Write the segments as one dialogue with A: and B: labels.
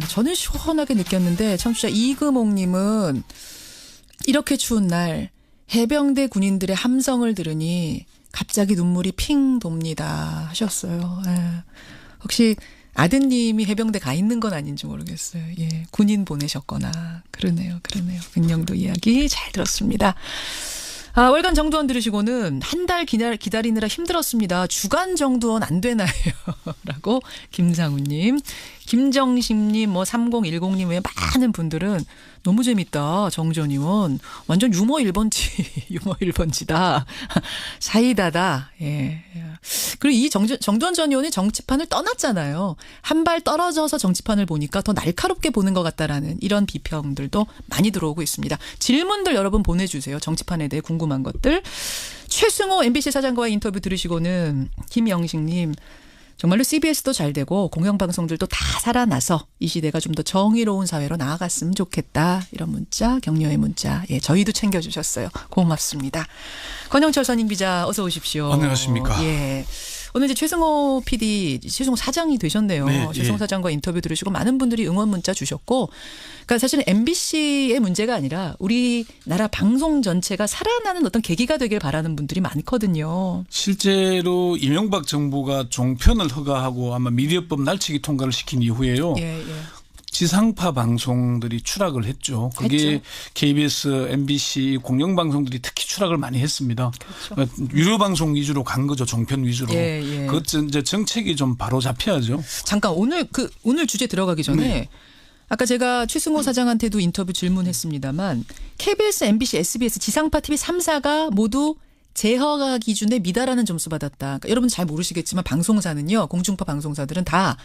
A: 느꼈던, 저는 시원하게 느꼈는데 청취자 이금옥님은 이렇게 추운 날 해병대 군인들의 함성을 들으니 갑자기 눈물이 핑 돕니다 하셨어요. 예. 혹시 아드님이 해병대 가 있는 건 아닌지 모르겠어요. 예, 군인 보내셨거나 그러네요. 백령도 이야기 잘 들었습니다. 월간 정두원 들으시고는 한 달 기다리느라 힘들었습니다. 주간 정두원 안 되나요? 라고 김상우님, 김정식님, 3010님 외에 많은 분들은 너무 재밌다. 정전 의원. 완전 유머 1번지다. 사이다다. 예. 그리고 이 정두원 전 의원이 정치판을 떠났잖아요. 한 발 떨어져서 정치판을 보니까 더 날카롭게 보는 것 같다라는 이런 비평들도 많이 들어오고 있습니다. 질문들 여러분 보내주세요. 정치판에 대해 궁금한 것들. 최승호 MBC 사장과의 인터뷰 들으시고는 김영식님. 정말로 CBS도 잘 되고 공영방송들도 다 살아나서 이 시대가 좀 더 정의로운 사회로 나아갔으면 좋겠다. 이런 문자, 격려의 문자. 예, 저희도 챙겨주셨어요. 고맙습니다. 권영철 선임 기자 어서 오십시오.
B: 안녕하십니까.
A: 예. 오늘 이제 최승호 PD, 최승호 사장이 되셨네요.
B: 네,
A: 최승호
B: 예.
A: 사장과 인터뷰 들으시고 많은 분들이 응원 문자 주셨고, 그러니까 사실은 MBC의 문제가 아니라 우리나라 방송 전체가 살아나는 어떤 계기가 되길 바라는 분들이 많거든요.
B: 실제로 이명박 정부가 종편을 허가하고 아마 미디어법 날치기 통과를 시킨 이후에요.
A: 예.
B: 지상파 방송들이 추락을 했죠. 그게
A: 했죠.
B: KBS, MBC 공영방송들이 특히 추락을 많이 했습니다.
A: 그렇죠.
B: 유료 방송 위주로 간 거죠. 종편 위주로.
A: 예.
B: 그것 이제 정책이 좀 바로 잡혀야죠.
A: 잠깐 오늘 주제 들어가기 전에
B: 네.
A: 아까 제가 최승호 사장한테도 인터뷰 질문했습니다만 KBS, MBC, SBS 지상파 TV 3사가 모두 재허가 기준에 미달하는 점수 받았다. 그러니까 여러분 잘 모르시겠지만 방송사는요. 공중파 방송사들은 다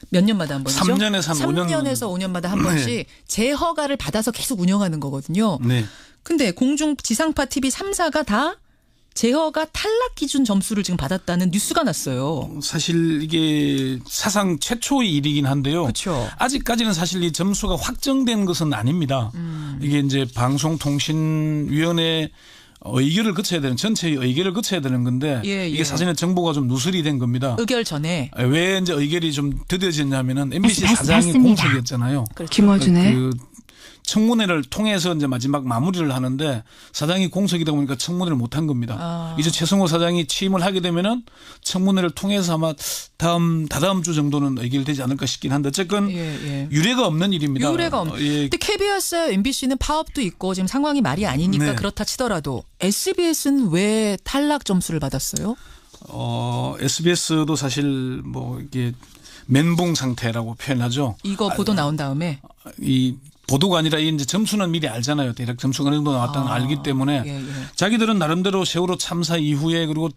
A: 몇 년마다 한 번이죠?
B: 3년에서
A: 3년에서 5년마다 한 번씩 재허가를 받아서 계속 운영하는 거거든요.
B: 네.
A: 근데 지상파 TV 3사가 다 재허가 탈락 기준 점수를 지금 받았다는 뉴스가 났어요.
B: 사실 이게 사상 최초의 일이긴 한데요.
A: 그렇죠.
B: 아직까지는 사실 이 점수가 확정된 것은 아닙니다. 이게 이제 방송통신위원회 의결을 거쳐야 되는 전체의 의결을 거쳐야 되는 건데 이게 사실은 정보가 좀 누설이 된 겁니다.
A: 의결 전에
B: 왜 이제 의결이 좀 더뎌졌냐면은 MBC 사장이 공석이었잖아요.
C: 김어준의
B: 그 청문회를 통해서 이제 마지막 마무리를 하는데 사장이 공석이다 보니까 청문회를 못한 겁니다. 이제 최승호 사장이 취임을 하게 되면은 청문회를 통해서 아마 다다음 주 정도는 의결되지 않을까 싶긴 한데 어쨌건 유례가 없는 일입니다.
A: 유례가 없는. 근데 KBS, MBC는 파업도 있고 지금 상황이 말이 아니니까
B: 네.
A: 그렇다 치더라도 SBS는 왜 탈락 점수를 받았어요?
B: SBS도 사실 뭐 이게 멘붕 상태라고 표현하죠.
A: 이거 보도 나온 다음에
B: 이 보도가 아니라 이제 점수는 미리 알잖아요. 대략 점수가 어느 정도 나왔다는 걸 알기 때문에 자기들은 나름대로 세월호 참사 이후에 그리고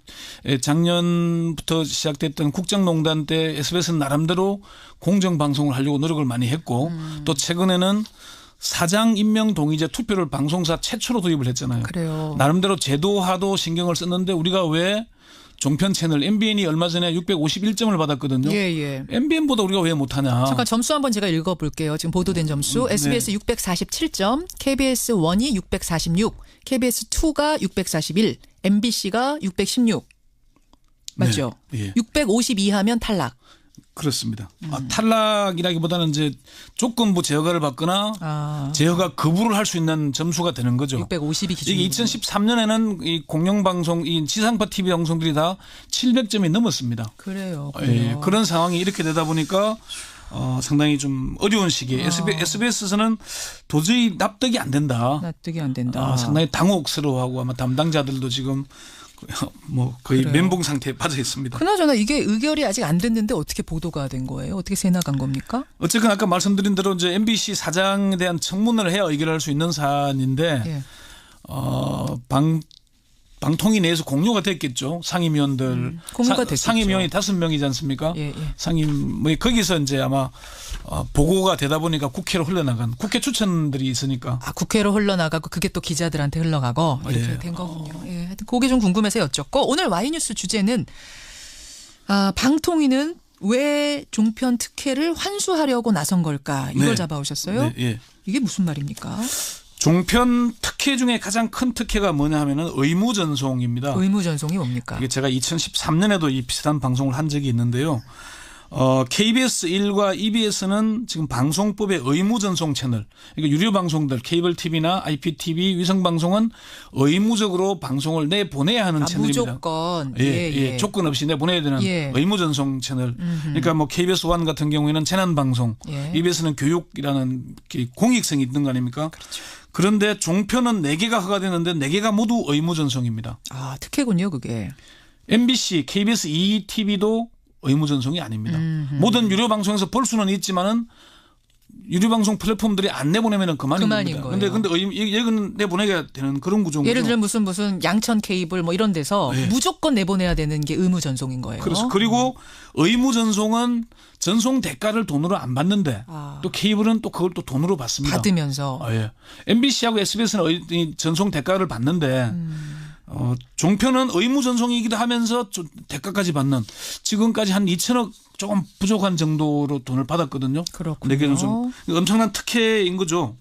B: 작년부터 시작됐던 국정농단 때 SBS는 나름대로 공정방송을 하려고 노력을 많이 했고 또 최근에는 사장 임명 동의제 투표를 방송사 최초로 도입을 했잖아요.
A: 그래요.
B: 나름대로 제도화도 신경을 썼는데 우리가 왜 종편 채널 MBN이 얼마 전에 651점을 받았거든요. MBN보다 우리가 왜 못하냐.
A: 잠깐 점수 한번 제가 읽어볼게요. 지금 보도된 점수. SBS 647점, KBS 1이 646, KBS 2가 641, MBC가 616. 맞죠?
B: 네. 예.
A: 652 하면 탈락.
B: 그렇습니다. 탈락이라기보다는 이제 조건부 제어가를 받거나 제어가 거부를 할 수 있는 점수가 되는 거죠.
A: 650이 기준이군요.
B: 이게 2013년에는 이 공영방송, 이 지상파 TV 방송들이 다 700점이 넘었습니다.
A: 그래요.
B: 예, 그런 상황이 이렇게 되다 보니까 상당히 좀 어려운 시기에 SBS에서는 도저히 납득이 안 된다. 상당히 당혹스러워하고 아마 담당자들도 지금 뭐 거의
A: 그래요.
B: 멘붕 상태에 빠져 있습니다.
A: 그나저나 이게 의결이 아직 안 됐는데 어떻게 보도가 된 거예요? 어떻게 새 나간 겁니까?
B: 어쨌든 아까 말씀드린 대로 이제 MBC 사장에 대한 청문을 해야 의결할 수 있는 사안인데 방통위 내에서 공유가 됐겠죠. 상임위원들.
A: 공유가 됐겠죠.
B: 상임위원이 5명이지 않습니까? 상임 거기서 이제 아마 보고가 되다 보니까 국회로 흘러나간 국회 추천들이 있으니까.
A: 국회로 흘러나가고 그게 또 기자들한테 흘러가고 이렇게 된 거군요. 하여튼 그게 좀 궁금해서 여쭙고 오늘 와이뉴스 주제는 방통위는 왜 종편 특혜를 환수하려고 나선 걸까? 이걸 잡아오셨어요? 이게 무슨 말입니까?
B: 종편 특혜 중에 가장 큰 특혜가 뭐냐 하면은 의무전송입니다.
A: 의무전송이 뭡니까?
B: 이게 제가 2013년에도 이 비슷한 방송을 한 적이 있는데요. KBS 1과 EBS는 지금 방송법의 의무 전송 채널, 그러니까 유료 방송들 케이블 TV나 IPTV 위성 방송은 의무적으로 방송을 내보내야 하는 채널입니다.
A: 무조건
B: 예, 조건 없이 내보내야 되는 의무 전송 채널. 그러니까 뭐 KBS 1 같은 경우에는 재난 방송, EBS는 교육이라는 공익성이 있는 거 아닙니까?
A: 그렇죠.
B: 그런데 종편은 4개가 허가되는데 4개가 모두 의무 전송입니다.
A: 아, 특혜군요, 그게.
B: MBC, KBS ETV도 의무 전송이 아닙니다. 모든 유료 방송에서 볼 수는 있지만은 유료 방송 플랫폼들이 안 내보내면은 그만인 겁니다.
A: 거예요.
B: 근데 여기는 내보내야 되는 그런 구조인
A: 예를
B: 거죠.
A: 들어 무슨 양천 케이블 뭐 이런 데서 무조건 내보내야 되는 게 의무 전송인 거예요.
B: 그렇죠. 그리고 의무 전송은 전송 대가를 돈으로 안 받는데 또 케이블은 또 그걸 또 돈으로 받습니다.
A: 받으면서.
B: MBC하고 SBS는 전송 대가를 받는데 종편은 의무 전송이기도 하면서 대가까지 받는 지금까지 한 2천억 조금 부족한 정도로 돈을 받았거든요.
A: 그렇군요.
B: 4개 전송. 엄청난 특혜인 거죠.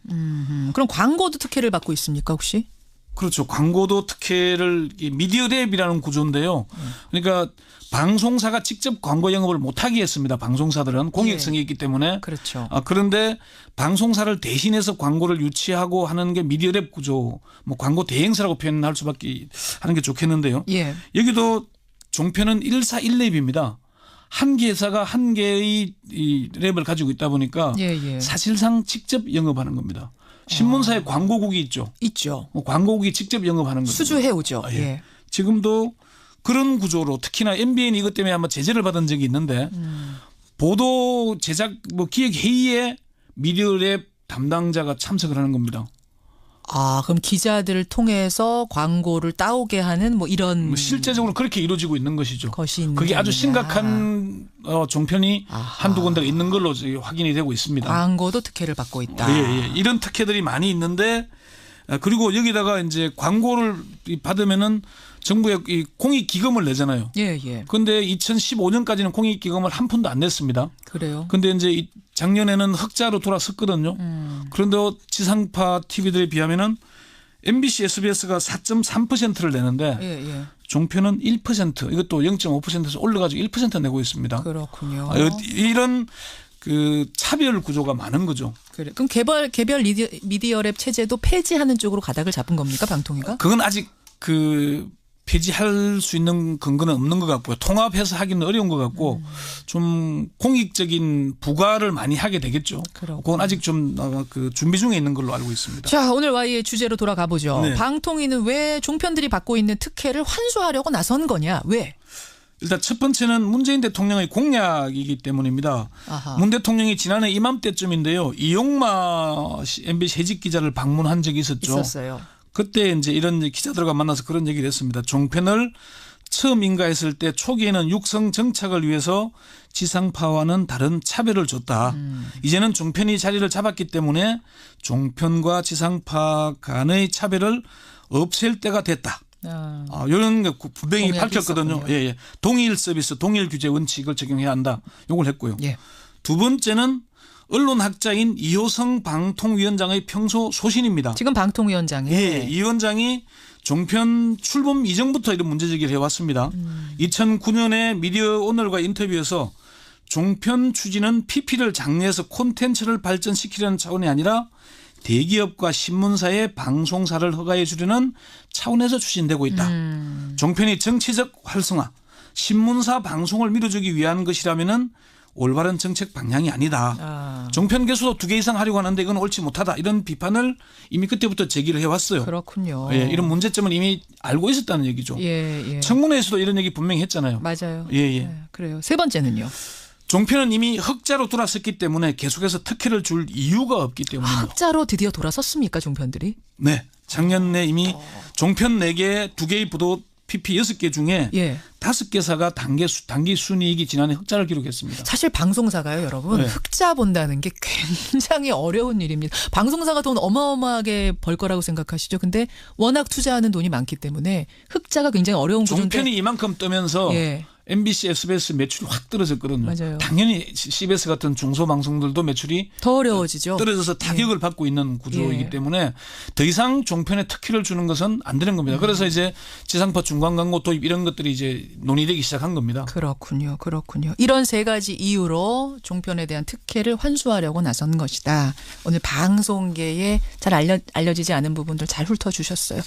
A: 그럼 광고도 특혜를 받고 있습니까 혹시?
B: 그렇죠. 광고도 특혜를 미디어 랩이라는 구조인데요. 그러니까 방송사가 직접 광고 영업을 못하게 했습니다. 방송사들은 공익성이 있기 때문에.
A: 그렇죠.
B: 그런데 방송사를 대신해서 광고를 유치하고 하는 게 미디어 랩 구조, 뭐 광고 대행사라고 표현할 수밖에 하는 게 좋겠는데요. 여기도 종편은 1사 1랩입니다. 한 개사가 한 개의 이 랩을 가지고 있다 보니까 사실상 직접 영업하는 겁니다. 신문사에 광고국이 있죠. 광고국이 직접 영업하는 거죠.
A: 수주해 오죠.
B: 지금도 그런 구조로 특히나 MBN이 이것 때문에 아마 제재를 받은 적이 있는데 보도 제작 뭐 기획 회의에 미디어 랩 담당자가 참석을 하는 겁니다.
A: 아, 그럼 기자들을 통해서 광고를 따오게 하는 뭐 이런
B: 실제적으로 그렇게 이루어지고 있는 것이죠.
A: 것이
B: 그게 아주 심각한 종편이 한두 군데가 있는 걸로 확인이 되고 있습니다.
A: 광고도 특혜를 받고 있다.
B: 이런 특혜들이 많이 있는데 그리고 여기다가 이제 광고를 받으면은 정부에 이 공익기금을 내잖아요. 그런데 2015년까지는 공익기금을 한 푼도 안 냈습니다.
A: 그래요?
B: 그런데 이제 작년에는 흑자로 돌아섰거든요. 그런데 지상파 TV들에 비하면은 MBC, SBS가 4.3%를 내는데 종편은 1%, 이것도 0.5%에서 올라가지고 1% 내고 있습니다.
A: 그렇군요.
B: 이런 그 차별 구조가 많은 거죠.
A: 그래. 그럼 개별 미디어 랩 체제도 폐지하는 쪽으로 가닥을 잡은 겁니까, 방통위가?
B: 그건 아직 폐지할 수 있는 근거는 없는 것 같고요. 통합해서 하기는 어려운 것 같고 좀 공익적인 부과를 많이 하게 되겠죠. 그건 아직 좀 준비 중에 있는 걸로 알고 있습니다.
A: 자, 오늘 Y의 주제로 돌아가 보죠. 방통위는 왜 종편들이 받고 있는 특혜를 환수하려고 나선 거냐? 왜?
B: 일단 첫 번째는 문재인 대통령의 공약이기 때문입니다. 문 대통령이 지난해 이맘때쯤인데요. 이용마 MBC 해직 기자를 방문한 적이 있었어요. 그때 이제 이런 기자들과 만나서 그런 얘기를 했습니다. 종편을 처음 인가했을 때 초기에는 육성 정착을 위해서 지상파와는 다른 차별을 줬다. 이제는 종편이 자리를 잡았기 때문에 종편과 지상파 간의 차별을 없앨 때가 됐다. 이런 게 분명히 밝혔거든요. 동일 서비스, 동일 규제 원칙을 적용해야 한다. 이걸 했고요. 두 번째는 언론학자인 이호성 방통위원장의 평소 소신입니다.
A: 지금 방통위원장이.
B: 이 위원장이 종편 출범 이전부터 이런 문제제기를 해왔습니다. 2009년에 미디어 오늘과 인터뷰에서 종편 추진은 PP를 장려해서 콘텐츠를 발전시키려는 차원이 아니라 대기업과 신문사의 방송사를 허가해 주려는 차원에서 추진되고 있다. 종편이 정치적 활성화, 신문사 방송을 밀어주기 위한 것이라면은 올바른 정책 방향이 아니다. 종편 개수도 2개 이상 하려고 하는데 이건 옳지 못하다. 이런 비판을 이미 그때부터 제기를 해왔어요.
A: 그렇군요.
B: 이런 문제점을 이미 알고 있었다는 얘기죠. 청문회에서도 이런 얘기 분명히 했잖아요.
A: 맞아요. 그래요. 세 번째는요.
B: 종편은 이미 흑자로 돌아섰기 때문에 계속해서 특혜를 줄 이유가 없기 때문입니다.
A: 흑자로 드디어 돌아섰습니까, 종편들이?
B: 네. 작년에 이미 종편 4개, 2개의 부도 PP 6개 중에 5개사가 단기 순이익이 지난해 흑자를 기록했습니다.
A: 사실 방송사가요, 여러분. 흑자 본다는 게 굉장히 어려운 일입니다. 방송사가 돈 어마어마하게 벌 거라고 생각하시죠. 근데 워낙 투자하는 돈이 많기 때문에 흑자가 굉장히 어려운 구조인데.
B: 종편이 이만큼 뜨면서 MBC, SBS 매출이 확 떨어졌거든요.
A: 맞아요.
B: 당연히 CBS 같은 중소방송들도 매출이
A: 더 어려워지죠.
B: 떨어져서 타격을 받고 있는 구조이기 때문에 더 이상 종편에 특혜를 주는 것은 안 되는 겁니다. 그래서 이제 지상파 중간 광고 도입 이런 것들이 이제 논의되기 시작한 겁니다.
A: 그렇군요. 이런 세 가지 이유로 종편에 대한 특혜를 환수하려고 나선 것이다. 오늘 방송계에 잘 알려지지 않은 부분들 잘 훑어주셨어요.